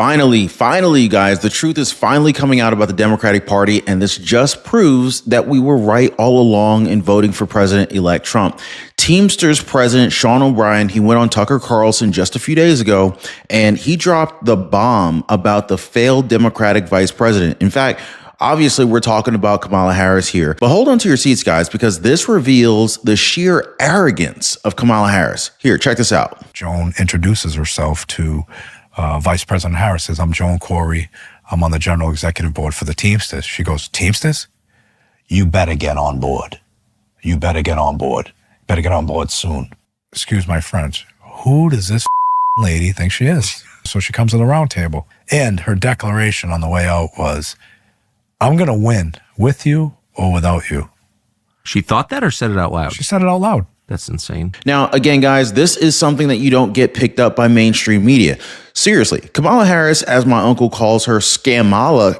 Finally, guys, the truth is finally coming out about the Democratic Party, and this just proves that we were right all along in voting for President-elect Trump. Teamsters president Sean O'Brien, he went on Tucker Carlson just a few days ago, and he dropped the bomb about the failed Democratic vice president. In fact, obviously, we're talking about Kamala Harris here, but hold on to your seats, guys, because this reveals the sheer arrogance of Kamala Harris. Here, check this out. Joan introduces herself to Vice President Harris, says, "I'm Joan Corey. I'm on the General Executive Board for the Teamsters." She goes, "Teamsters? You better get on board. You better get on board. Better get on board soon." Excuse my French. Who does this lady think she is? So she comes to the round table, and her declaration on the way out was, "I'm going to win with you or without you." She thought that or said it out loud? She said it out loud. That's insane. Now, again, guys, this is something that you don't get picked up by mainstream media. Seriously, Kamala Harris, as my uncle calls her, Scamala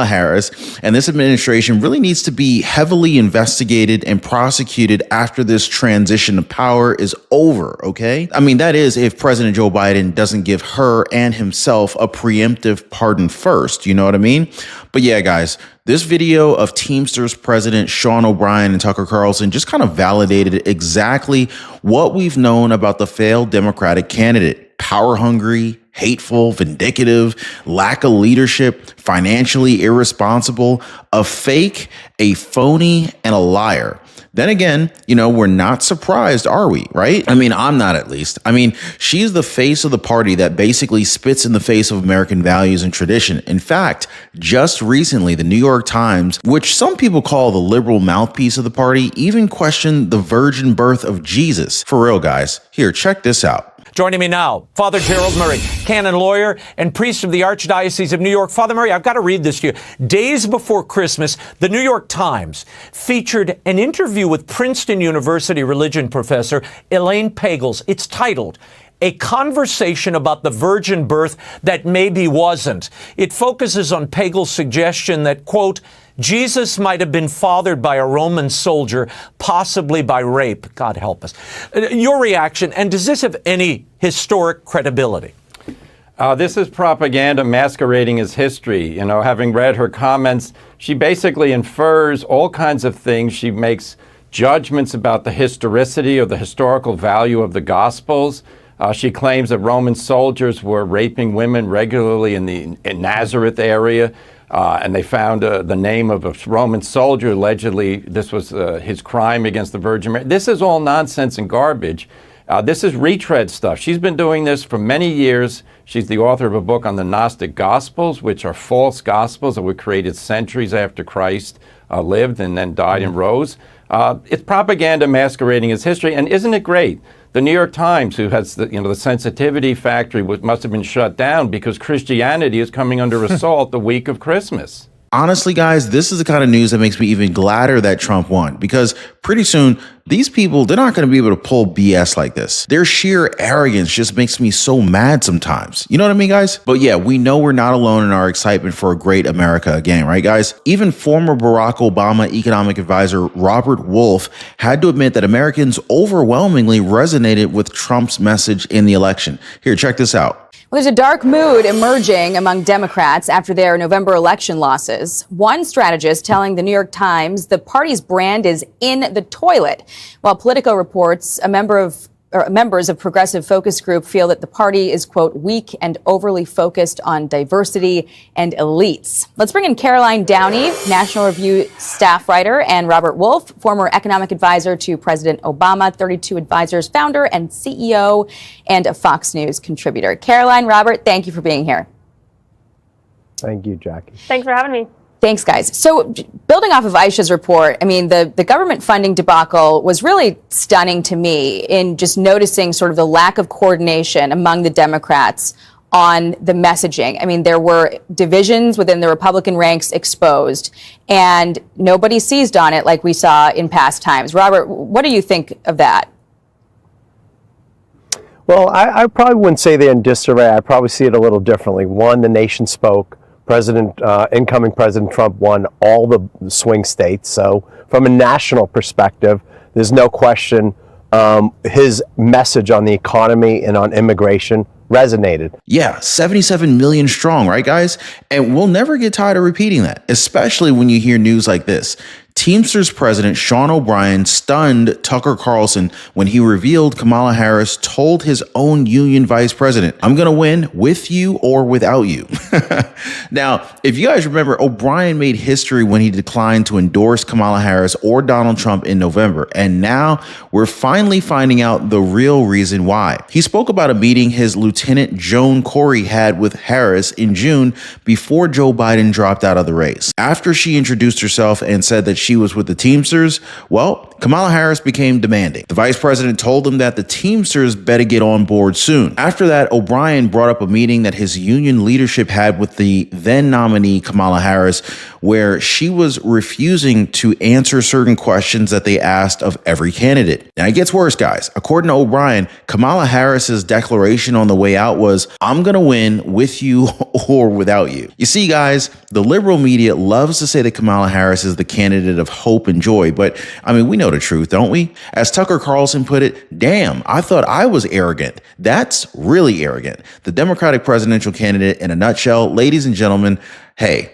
Harris, and this administration really needs to be heavily investigated and prosecuted after this transition of power is over, okay? I mean, that is if President Joe Biden doesn't give her and himself a preemptive pardon first, you know what I mean? But yeah, guys, this video of Teamsters president Sean O'Brien and Tucker Carlson just kind of validated exactly what we've known about the failed Democratic candidate. Power hungry, hateful, vindictive, lack of leadership, financially irresponsible, a fake, a phony, and a liar. Then again, you know, we're not surprised, are we? Right? I mean, I'm not, at least. I mean, she's the face of the party that basically spits in the face of American values and tradition. In fact, just recently, the New York Times, which some people call the liberal mouthpiece of the party, even questioned the virgin birth of Jesus. For real, guys. Here, check this out. Joining me now, Father Gerald Murray, canon lawyer and priest of the Archdiocese of New York. Father Murray, I've got to read this to you. Days before Christmas, the New York Times featured an interview with Princeton University religion professor Elaine Pagels. It's titled, "A Conversation About the Virgin Birth That Maybe Wasn't." It focuses on Pagels' suggestion that, quote, Jesus might have been fathered by a Roman soldier, possibly by rape. God help us. Your reaction, and does this have any historic credibility? This is propaganda masquerading as history. You know, having read her comments, she basically infers all kinds of things. She makes judgments about the historicity or the historical value of the Gospels. She claims that Roman soldiers were raping women regularly in Nazareth area. And they found the name of a Roman soldier. Allegedly, this was his crime against the Virgin Mary. This is all nonsense and garbage. This is retread stuff. She's been doing this for many years. She's the author of a book on the Gnostic Gospels, which are false gospels that were created centuries after Christ lived and then died and rose. It's propaganda masquerading as history. And isn't it great? The New York Times, who has the sensitivity factory, must have been shut down because Christianity is coming under assault the week of Christmas. Honestly, guys, this is the kind of news that makes me even gladder that Trump won, because pretty soon these people, they're not going to be able to pull BS like this. Their sheer arrogance just makes me so mad sometimes. You know what I mean, guys? But yeah, we know we're not alone in our excitement for a great America again, right, guys? Even former Barack Obama economic advisor Robert Wolf had to admit that Americans overwhelmingly resonated with Trump's message in the election. Here, check this out. Well, there's a dark mood emerging among Democrats after their November election losses. One strategist telling the New York Times the party's brand is in the toilet, while Politico reports members of Progressive Focus Group feel that the party is, quote, weak and overly focused on diversity and elites. Let's bring in Caroline Downey, National Review staff writer, and Robert Wolf, former economic advisor to President Obama, 32 Advisors founder and CEO, and a Fox News contributor. Caroline, Robert, thank you for being here. Thank you, Jackie. Thanks for having me. Thanks, guys. So building off of Aisha's report, I mean, the government funding debacle was really stunning to me in just noticing sort of the lack of coordination among the Democrats on the messaging. I mean, there were divisions within the Republican ranks exposed, and nobody seized on it like we saw in past times. Robert, what do you think of that? Well, I probably wouldn't say they're in disarray. I probably see it a little differently. One, the nation spoke. Incoming President Trump won all the swing states. So from a national perspective, there's no question his message on the economy and on immigration resonated. Yeah, 77 million strong, right, guys? And we'll never get tired of repeating that, especially when you hear news like this. Teamsters president Sean O'Brien stunned Tucker Carlson when he revealed Kamala Harris told his own union vice president, "I'm going to win with you or without you." Now, if you guys remember, O'Brien made history when he declined to endorse Kamala Harris or Donald Trump in November. And now we're finally finding out the real reason why. He spoke about a meeting his Lieutenant Joan Corey had with Harris in June before Joe Biden dropped out of the race. After she introduced herself and said that she was with the Teamsters, well, Kamala Harris became demanding. The vice president told him that the Teamsters better get on board soon. After that, O'Brien brought up a meeting that his union leadership had with the then nominee Kamala Harris, where she was refusing to answer certain questions that they asked of every candidate. Now it gets worse, guys. According to O'Brien, Kamala Harris's declaration on the way out was, "I'm going to win with you or without you." You see, guys, the liberal media loves to say that Kamala Harris is the candidate of hope and joy, but I mean, we know the truth, don't we? As Tucker Carlson put it, "Damn, I thought I was arrogant." That's really arrogant. The Democratic presidential candidate in a nutshell. Ladies and gentlemen, hey,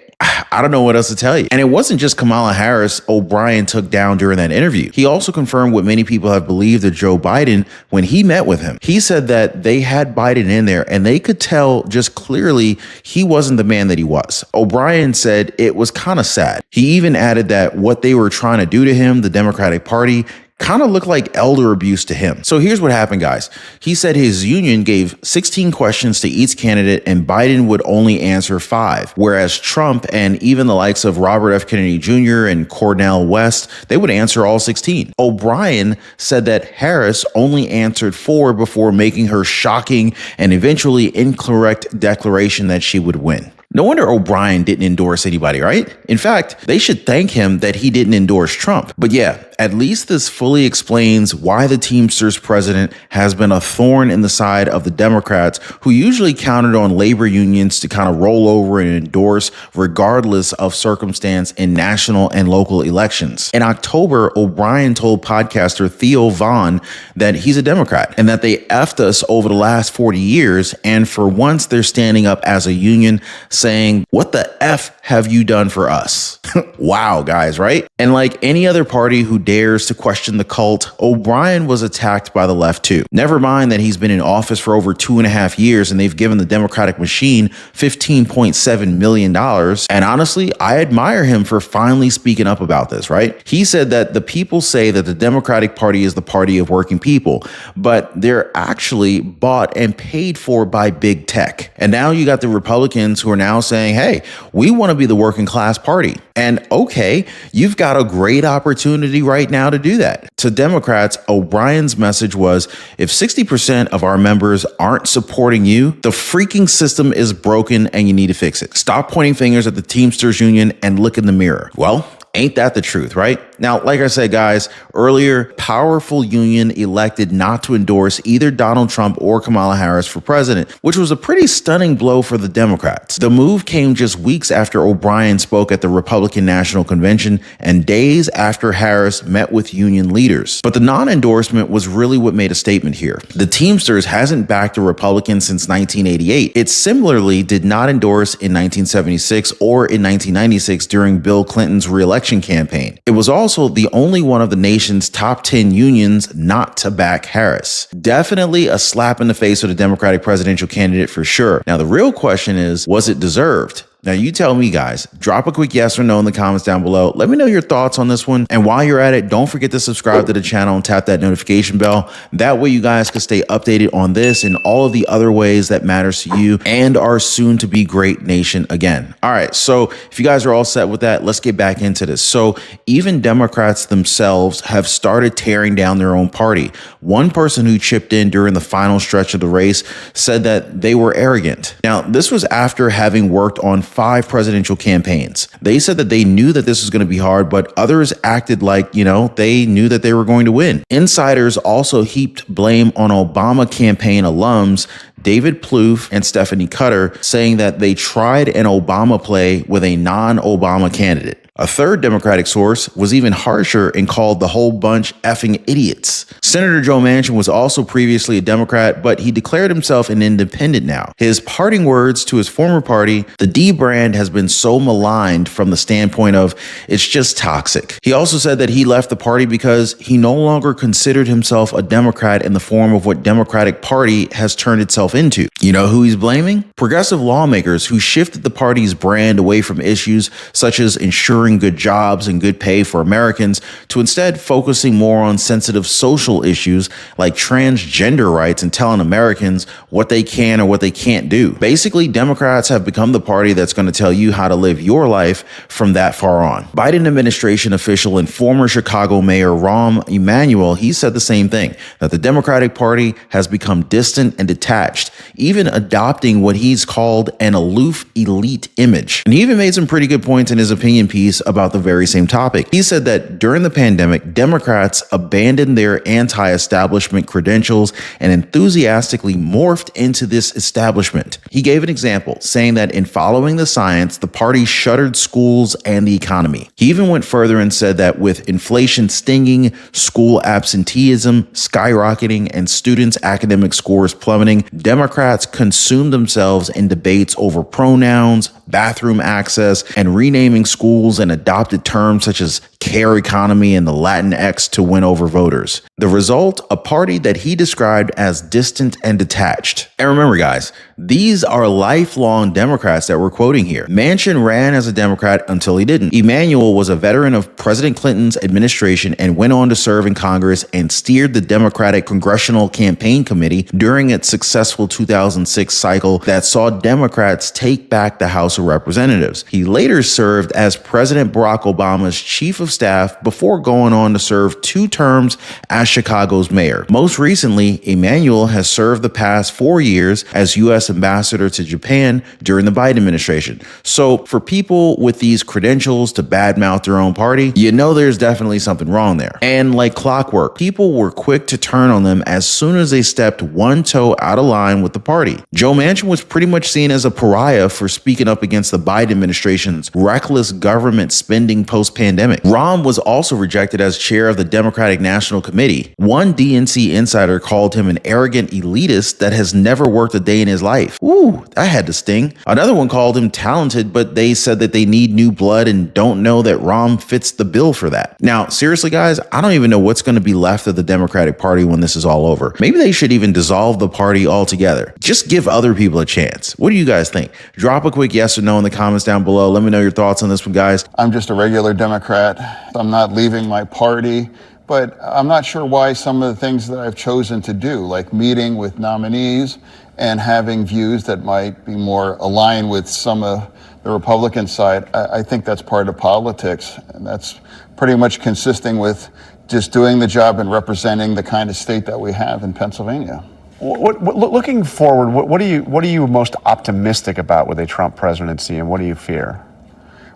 I don't know what else to tell you. And it wasn't just Kamala Harris O'Brien took down during that interview. He also confirmed what many people have believed of Joe Biden when he met with him. He said that they had Biden in there and they could tell just clearly he wasn't the man that he was. O'Brien said it was kind of sad. He even added that what they were trying to do to him, the Democratic Party, kind of looked like elder abuse to him. So here's what happened, guys. He said his union gave 16 questions to each candidate and Biden would only answer 5, whereas Trump and even the likes of Robert F. Kennedy Jr. and Cornel West, they would answer all 16. O'Brien said that Harris only answered 4 before making her shocking and eventually incorrect declaration that she would win. No wonder O'Brien didn't endorse anybody, right? In fact, they should thank him that he didn't endorse Trump. But yeah, at least this fully explains why the Teamsters president has been a thorn in the side of the Democrats, who usually counted on labor unions to kind of roll over and endorse regardless of circumstance in national and local elections. In October, O'Brien told podcaster Theo Vaughn that he's a Democrat and that they effed us over the last 40 years. And for once, they're standing up as a union saying, "What the F have you done for us?" Wow, guys, right? And like any other party who dares to question the cult, O'Brien was attacked by the left too. Never mind that he's been in office for over 2.5 years and they've given the Democratic machine $15.7 million. And honestly, I admire him for finally speaking up about this, right? He said that the people say that the Democratic Party is the party of working people, but they're actually bought and paid for by big tech. And now you got the Republicans who are now saying, hey, we want to be the working class party. And okay, you've got a great opportunity right now to do that. To Democrats, O'Brien's message was, if 60% of our members aren't supporting you, the freaking system is broken and you need to fix it. Stop pointing fingers at the Teamsters union and look in the mirror. Well, ain't that the truth, right? Now, like I said, guys, earlier, powerful union elected not to endorse either Donald Trump or Kamala Harris for president, which was a pretty stunning blow for the Democrats. The move came just weeks after O'Brien spoke at the Republican National Convention and days after Harris met with union leaders. But the non-endorsement was really what made a statement here. The Teamsters hasn't backed a Republican since 1988. It similarly did not endorse in 1976 or in 1996 during Bill Clinton's re-election campaign. It was also the only one of the nation's top 10 unions not to back Harris. Definitely a slap in the face of the Democratic presidential candidate for sure. Now, the real question is, was it deserved? Now, you tell me, guys. Drop a quick yes or no in the comments down below. Let me know your thoughts on this one. And while you're at it, don't forget to subscribe to the channel and tap that notification bell. That way you guys can stay updated on this and all of the other ways that matters to you and our soon to be great nation again. All right. So if you guys are all set with that, let's get back into this. So even Democrats themselves have started tearing down their own party. One person who chipped in during the final stretch of the race said that they were arrogant. Now, this was after having worked on 5 presidential campaigns. They said that they knew that this was going to be hard, but others acted like, they knew that they were going to win. Insiders also heaped blame on Obama campaign alums David Plouffe and Stephanie Cutter, saying that they tried an Obama play with a non-Obama candidate. A third Democratic source was even harsher and called the whole bunch effing idiots. Senator Joe Manchin was also previously a Democrat, but he declared himself an independent now. His parting words to his former party, the D brand has been so maligned from the standpoint of it's just toxic. He also said that he left the party because he no longer considered himself a Democrat in the form of what Democratic Party has turned itself into. You know who he's blaming? Progressive lawmakers who shifted the party's brand away from issues such as ensuring good jobs and good pay for Americans to instead focusing more on sensitive social issues like transgender rights and telling Americans what they can or what they can't do. Basically, Democrats have become the party that's going to tell you how to live your life from that far on. Biden administration official and former Chicago Mayor Rahm Emanuel, he said the same thing, that the Democratic Party has become distant and detached, even adopting what he's called an aloof elite image. And he even made some pretty good points in his opinion piece about the very same topic. He said that during the pandemic, Democrats abandoned their anti-establishment credentials and enthusiastically morphed into this establishment. He gave an example, saying that in following the science, the party shuttered schools and the economy. He even went further and said that with inflation stinging, school absenteeism skyrocketing, and students' academic scores plummeting, Democrats consumed themselves in debates over pronouns, bathroom access, and renaming schools and adopted terms such as care economy and the Latinx to win over voters. The result, a party that he described as distant and detached. And remember, guys, these are lifelong Democrats that we're quoting here. Manchin ran as a Democrat until he didn't. Emanuel was a veteran of President Clinton's administration and went on to serve in Congress and steered the Democratic Congressional Campaign Committee during its successful 2006 cycle that saw Democrats take back the House of Representatives. He later served as President Barack Obama's chief of staff before going on to serve 2 terms as Chicago's mayor. Most recently, Emanuel has served the past 4 years as U.S. ambassador to Japan during the Biden administration. So for people with these credentials to badmouth their own party, you know there's definitely something wrong there. And like clockwork, people were quick to turn on them as soon as they stepped one toe out of line with the party. Joe Manchin was pretty much seen as a pariah for speaking up against the Biden administration's reckless government spending post-pandemic. Rahm was also rejected as chair of the Democratic National Committee. One DNC insider called him an arrogant elitist that has never worked a day in his life. Ooh, that had to sting. Another one called him talented, but they said that they need new blood and don't know that Rahm fits the bill for that. Now, seriously, guys, I don't even know what's going to be left of the Democratic Party when this is all over. Maybe they should even dissolve the party altogether. Just give other people a chance. What do you guys think? Drop a quick yes or no in the comments down below. Let me know your thoughts on this one, guys. I'm just a regular Democrat. I'm not leaving my party, but I'm not sure why some of the things that I've chosen to do, like meeting with nominees and having views that might be more aligned with some of the Republican side, I think that's part of politics. And that's pretty much consistent with just doing the job and representing the kind of state that we have in Pennsylvania. Looking forward, what are you most optimistic about with a Trump presidency, and what do you fear?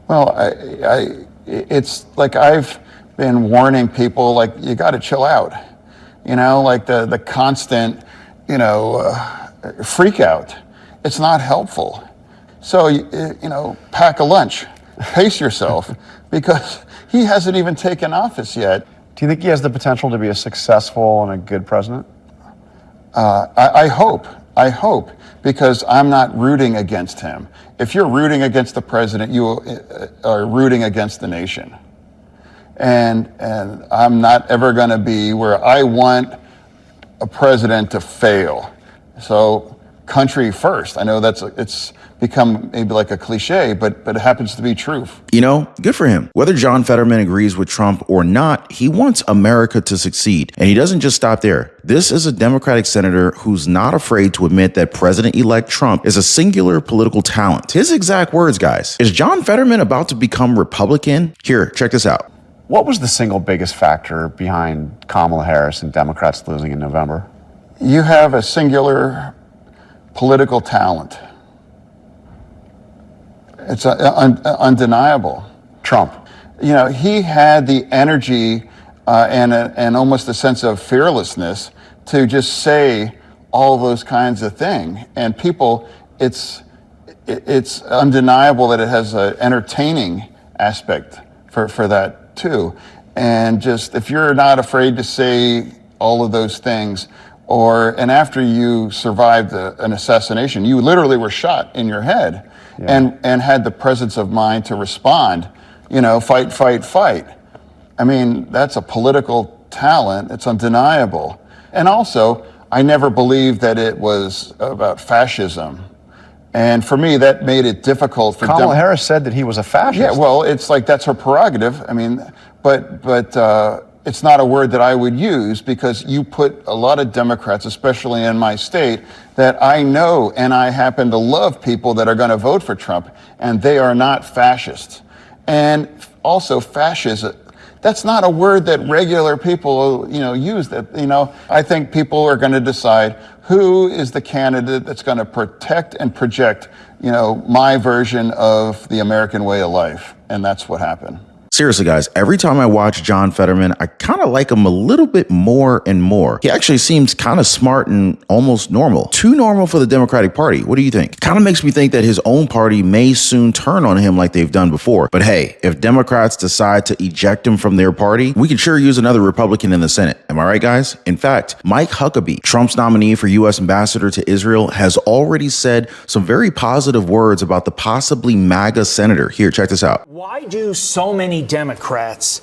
Well, it's like I've been warning people, like, you got to chill out. You know, like the constant, freak out. It's not helpful. So, pack a lunch, pace yourself, because he hasn't even taken office yet. Do you think he has the potential to be a successful and a good president? I hope, because I'm not rooting against him. If you're rooting against the president, you are rooting against the nation. And I'm not ever going to be where I want a president to fail. So country first. I know it's become maybe like a cliche, but it happens to be true. You know, good for him. Whether John Fetterman agrees with Trump or not, he wants America to succeed. And he doesn't just stop there. This is a Democratic senator who's not afraid to admit that President-elect Trump is a singular political talent. His exact words, guys. Is John Fetterman about to become Republican? Here, check this out. What was the single biggest factor behind Kamala Harris and Democrats losing in November? You have a singular political talent. It's undeniable. Trump. He had the energy and almost a sense of fearlessness to just say all those kinds of things. And people, it's undeniable that it has an entertaining aspect for that too. And just, if you're not afraid to say all of those things, and after you survived an assassination, you literally were shot in your head, and had the presence of mind to respond, fight, fight, fight. I mean, that's a political talent. It's undeniable. And also, I never believed that it was about fascism. And for me, that made it difficult for Kamala Harris said that he was a fascist. Yeah, well, it's like that's her prerogative. I mean, but it's not a word that I would use, because you put a lot of Democrats, especially in my state, that I know, and I happen to love people that are going to vote for Trump, and they are not fascists. And also fascism, that's not a word that regular people, use. That, I think people are going to decide who is the candidate that's going to protect and project, my version of the American way of life. And that's what happened. Seriously, guys, every time I watch John Fetterman, I kind of like him a little bit more and more. He actually seems kind of smart and almost normal. Too normal for the Democratic Party. What do you think? Kind of makes me think that his own party may soon turn on him like they've done before. But hey, if Democrats decide to eject him from their party, we could sure use another Republican in the Senate. Am I right, guys? In fact, Mike Huckabee, Trump's nominee for U.S. ambassador to Israel, has already said some very positive words about the possibly MAGA senator. Here, check this out. Why do so many Democrats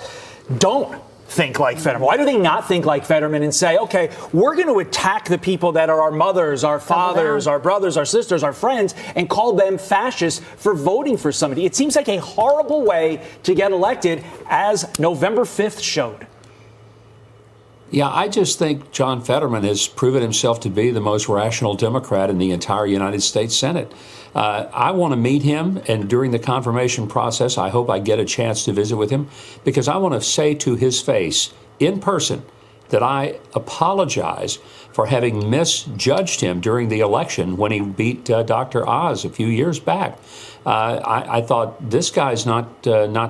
don't think like Fetterman? Why do they not think like Fetterman and say, okay, we're going to attack the people that are our mothers, our fathers, our brothers, our sisters, our friends, and call them fascists for voting for somebody? It seems like a horrible way to get elected, as November 5th showed. Yeah, I just think John Fetterman has proven himself to be the most rational Democrat in the entire United States Senate. I want to meet him, and during the confirmation process, I hope I get a chance to visit with him, because I want to say to his face in person that I apologize for having misjudged him during the election when he beat Dr. Oz a few years back. I thought, this guy's not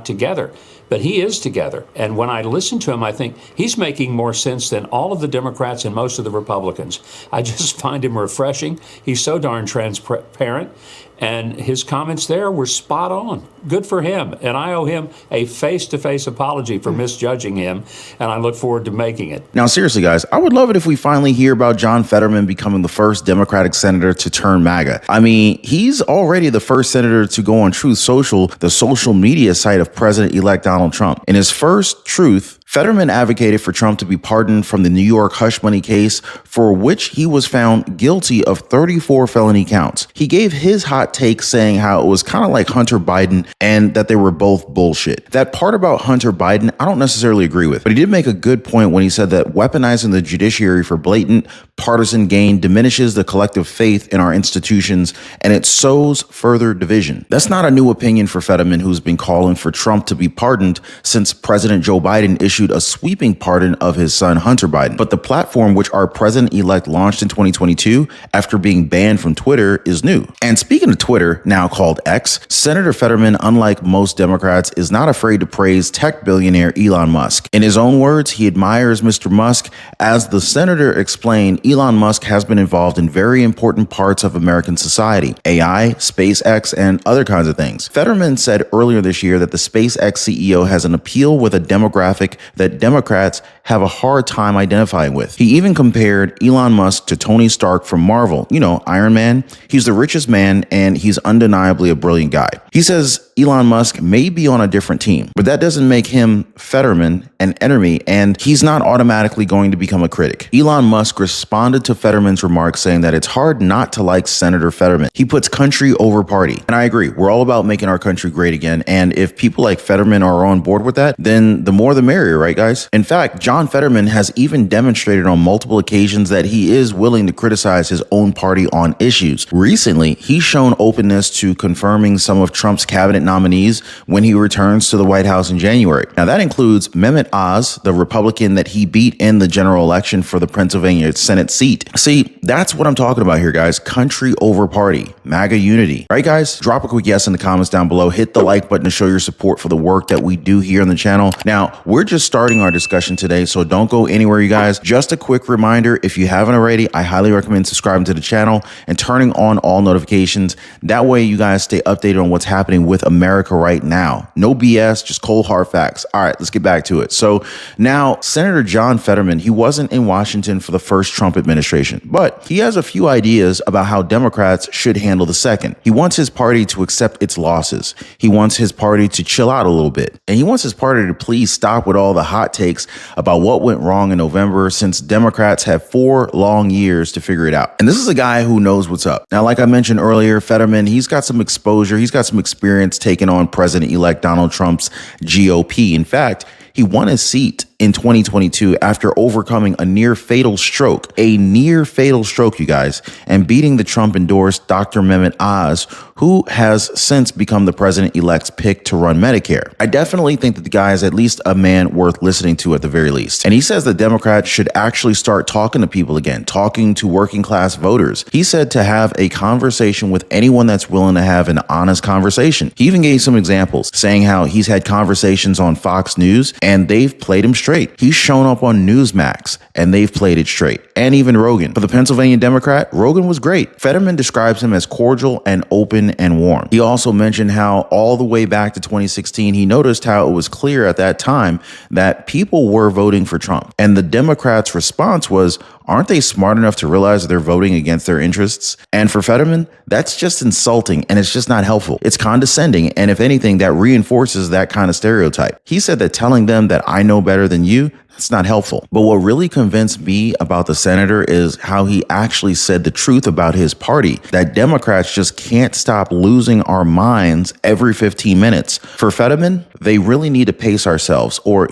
together. But he is together. And when I listen to him, I think he's making more sense than all of the Democrats and most of the Republicans. I just find him refreshing. He's so darn transparent. And his comments there were spot on. Good for him. And I owe him a face-to-face apology for misjudging him. And I look forward to making it. Now, seriously, guys, I would love it if we finally hear about John Fetterman becoming the first Democratic senator to turn MAGA. I mean, he's already the first senator to go on Truth Social, the social media site of President-elect Donald Trump. In his first Truth, Fetterman advocated for Trump to be pardoned from the New York hush money case, for which he was found guilty of 34 felony counts. He gave his hot take, saying how it was kind of like Hunter Biden and that they were both bullshit. That part about Hunter Biden, I don't necessarily agree with, but he did make a good point when he said that weaponizing the judiciary for blatant partisan gain diminishes the collective faith in our institutions, and it sows further division. That's not a new opinion for Fetterman, who's been calling for Trump to be pardoned since President Joe Biden issued a sweeping pardon of his son Hunter Biden. But the platform which our president-elect launched in 2022 after being banned from Twitter is new. And speaking of Twitter, now called X, Senator Fetterman, unlike most Democrats, is not afraid to praise tech billionaire Elon Musk. In his own words, he admires Mr. Musk. As the senator explained, Elon Musk has been involved in very important parts of American society: AI, SpaceX, and other kinds of things. Fetterman said earlier this year that the SpaceX CEO has an appeal with a demographic that Democrats have a hard time identifying with. He even compared Elon Musk to Tony Stark from Marvel, Iron Man. He's the richest man, and he's undeniably a brilliant guy. He says Elon Musk may be on a different team, but that doesn't make him, Fetterman, an enemy, and he's not automatically going to become a critic. Elon Musk responded to Fetterman's remarks, saying that it's hard not to like Senator Fetterman. He puts country over party. And I agree. We're all about making our country great again. And if people like Fetterman are on board with that, then the more the merrier, right, guys? In fact, John Fetterman has even demonstrated on multiple occasions that he is willing to criticize his own party on issues. Recently, he's shown openness to confirming some of Trump's cabinet nominees when he returns to the White House in January. Now, that includes Mehmet Oz, the Republican that he beat in the general election for the Pennsylvania Senate seat. See, that's what I'm talking about here, guys. Country over party, MAGA unity. Right, guys? Drop a quick yes in the comments down below. Hit the like button to show your support for the work that we do here on the channel. Now, we're just starting our discussion today, so don't go anywhere, you guys. Just a quick reminder, if you haven't already, I highly recommend subscribing to the channel and turning on all notifications. That way you guys stay updated on what's happening with America right now. No BS, just cold hard facts. All right, let's get back to it. So now, Senator John Fetterman, he wasn't in Washington for the first Trump administration, but he has a few ideas about how Democrats should handle the second. He wants his party to accept its losses. He wants his party to chill out a little bit. And he wants his party to please stop with all the hot takes about what went wrong in November, since Democrats have 4 long years to figure it out. And this is a guy who knows what's up. Now, like I mentioned earlier, Fetterman, he's got some exposure. He's got some experience taking on President-elect Donald Trump's GOP. In fact, he won his seat in 2022 after overcoming a near fatal stroke, you guys, and beating the Trump-endorsed Dr. Mehmet Oz, who has since become the president-elect's pick to run Medicare. I definitely think that the guy is at least a man worth listening to at the very least. And he says that Democrats should actually start talking to people again, talking to working class voters. He said to have a conversation with anyone that's willing to have an honest conversation. He even gave some examples, saying how he's had conversations on Fox News and they've played him straight. He's shown up on Newsmax and they've played it straight. And even Rogan. For the Pennsylvania Democrat, Rogan was great. Fetterman describes him as cordial and open and warm. He also mentioned how all the way back to 2016, he noticed how it was clear at that time that people were voting for Trump. And the Democrats' response was, aren't they smart enough to realize that they're voting against their interests? And for Fetterman, that's just insulting and it's just not helpful. It's condescending, and if anything, that reinforces that kind of stereotype. He said that telling them that I know better than you, it's not helpful. But what really convinced me about the senator is how he actually said the truth about his party, that Democrats just can't stop losing our minds every 15 minutes. For Fetterman, they really need to pace ourselves, or,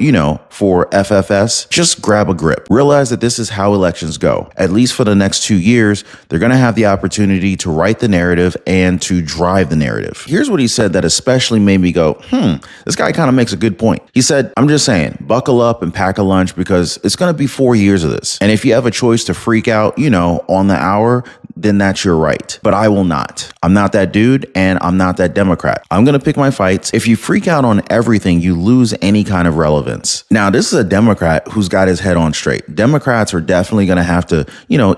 for FFS, just grab a grip. Realize that this is how elections go. At least for the next 2 years, they're going to have the opportunity to write the narrative and to drive the narrative. Here's what he said that especially made me go, this guy kind of makes a good point. He said, I'm just saying, buckle up and pack a lunch, because it's going to be 4 years of this. And if you have a choice to freak out, on the hour, then that's your right. But I will not. I'm not that dude, and I'm not that Democrat. I'm going to pick my fights. If you freak out on everything, you lose any kind of relevance. Now, this is a Democrat who's got his head on straight. Democrats are definitely going to have to,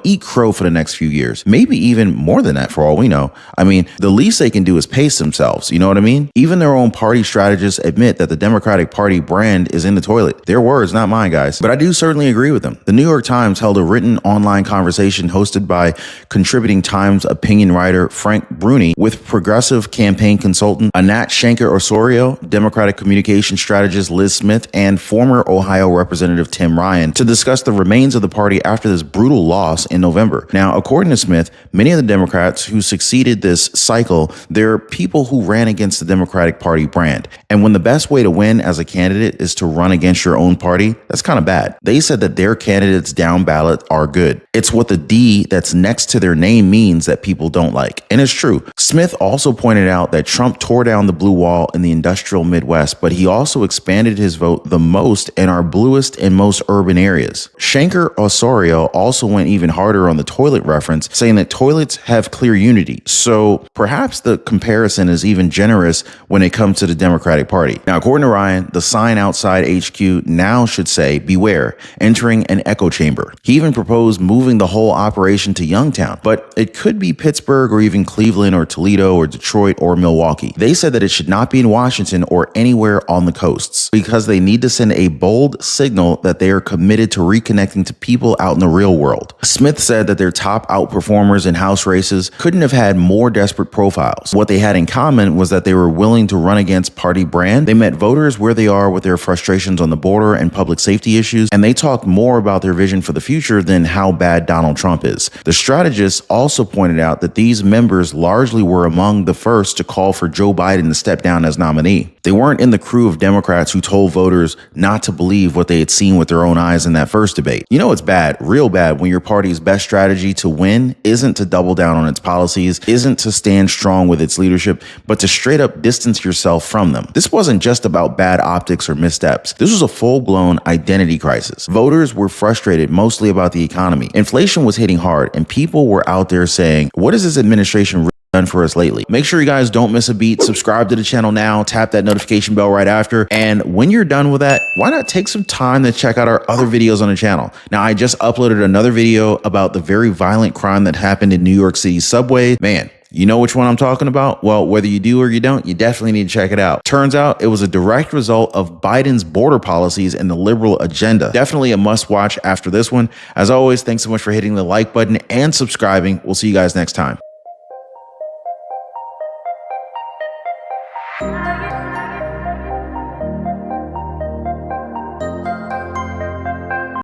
eat crow for the next few years. Maybe even more than that for all we know. I mean, the least they can do is pace themselves. You know what I mean? Even their own party strategists admit that the Democratic Party brand is in the toilet. Their words, not mine, guys. But I do certainly agree with them. The New York Times held a written online conversation hosted by contributing Times opinion writer Frank Bruni with progressive campaign consultant Anat Shenker-Osorio, Democratic communication strategist Liz Smith, and former Ohio Representative Tim Ryan to discuss the remains of the party after this brutal loss in November. Now, according to Smith, many of the Democrats who succeeded this cycle, they're people who ran against the Democratic Party brand. And when the best way to win as a candidate is to run against your own party, that's kind of bad. They said that their candidates down ballot are good. It's what the D that's next to their name means that people don't like. And it's true. Smith also pointed out that Trump tore down the blue wall in the industrial Midwest, but he also expanded his vote the most in our bluest and most urban areas. Shenker-Osorio also went even harder on the toilet reference, saying that toilets have clear unity. So perhaps the comparison is even generous when it comes to the Democratic Party. Now, according to Ryan, the sign outside HQ now should say, beware, entering an echo chamber. He even proposed moving the whole operation to Youngstown, but it could be Pittsburgh or even Cleveland or Toledo or Detroit or Milwaukee. They said that it should not be in Washington or anywhere on the coasts because they need to send a bold signal that they are committed to reconnecting to people out in the real world. Smith said that their top outperformers in House races couldn't have had more desperate profiles. What they had in common was that they were willing to run against party brand. They met voters where they are with their frustrations on the border and public safety issues, and they talked more about their vision for the future than how bad Donald Trump is. The strategists also pointed out that these members largely were among the first to call for Joe Biden to step down as nominee. They weren't in the crew of Democrats who told voters not to believe what they had seen with their own eyes in that first debate. You know it's bad, real bad, when your party's best strategy to win isn't to double down on its policies, isn't to stand strong with its leadership, but to straight up distance yourself from them. This wasn't just about bad optics or missteps. This was a full-blown identity crisis. Voters were frustrated mostly about the economy. Inflation was hitting hard, and people were out there saying, what is this administration really done for us lately. Make sure you guys don't miss a beat. Subscribe to the channel now, tap that notification bell right after. And when you're done with that, why not take some time to check out our other videos on the channel? Now, I just uploaded another video about the very violent crime that happened in New York City subway. Man, you know which one I'm talking about? Well, whether you do or you don't, you definitely need to check it out. Turns out it was a direct result of Biden's border policies and the liberal agenda. Definitely a must watch after this one. As always, thanks so much for hitting the like button and subscribing. We'll see you guys next time.